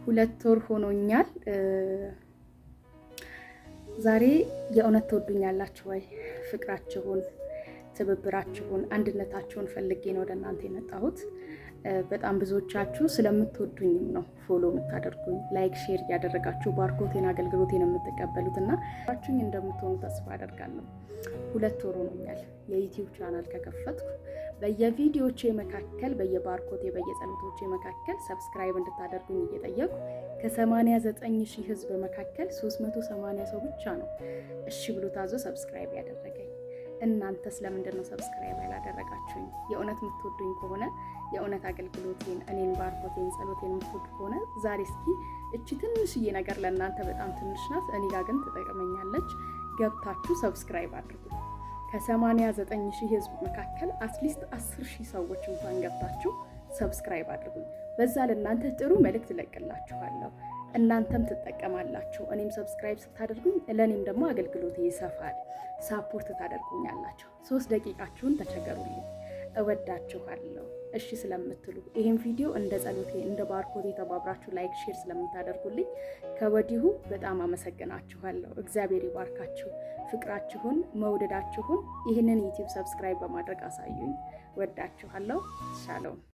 2 ወር ሆኖኛል። ዛሬ የእውነት ትወዱኛላችሁ ወይ? ፍቅራችሁን፣ ትብብራችሁን፣ አንድነታችሁን ፈልጌ ነው ወደ እናንተ የመጣሁት። በጣም ብዙዎቻችሁ ስለምትወዱኝም ነው ፎሎ የምታደርጉኝ፣ ላይክ ሼር እያደረጋችሁ ባርኮቴን አገልግሎቴን የምትቀበሉትና አችሁኝ እንደምትሆኑ ተስፋ አደርጋለሁ። 2 ወር ሆኖኛል የዩቲዩብ ቻናል ከከፈትኩ። በየቪዲዮቼ መካከል በየባርኮቴ በየጸሎቶቼ መካከል ሰብስክራይብ እንድታደርጉኝ እየጠየቁ ከ89,000 ህዝብ መካከል 380 ሰው ብቻ ነው እሺ ብሎ ታዞ ሰብስክራይብ ያደረገኝ። እናንተስ ለምንድን ነው ሰብስክራይብ ያላደረጋችሁኝ? የእውነት የምትወዱኝ ከሆነ የእውነት አገልግሎቴን እኔን ባርኮቴን ጸሎቴን የምትወዱ ከሆነ ዛሬ እስኪ እቺ ትንሽዬ ነገር ለእናንተ በጣም ትንሽ ናት፣ እኔ ጋር ግን ትጠቅመኛለች። ገብታችሁ ሰብስክራይብ አድርጉ። ከ89,000 ህዝብ መካከል አትሊስት 10,000 ሰዎች እንኳን ገብታችሁ ሰብስክራይብ አድርጉ። በዛ ለእናንተ ጥሩ መልእክት እለቅላችኋለሁ፣ እናንተም ትጠቀማላችሁ። እኔም ሰብስክራይብ ስታደርጉኝ ለእኔም ደግሞ አገልግሎት ይሰፋል፣ ሳፖርት ታደርጉኛላችሁ። 3 ደቂቃችሁን ተቸገሩልኝ። እወዳችኋለሁ። እሺ ስለምትሉ ይህን ቪዲዮ እንደ ጸሎቴ እንደ ባርኮቴ ተባብራችሁ ላይክ ሼር ስለምታደርጉልኝ ከወዲሁ በጣም አመሰግናችኋለሁ። እግዚአብሔር ይባርካችሁ። ፍቅራችሁን መውደዳችሁን ይህንን ዩቲዩብ ሰብስክራይብ በማድረግ አሳዩኝ። ወዳችኋለሁ። ሻሎም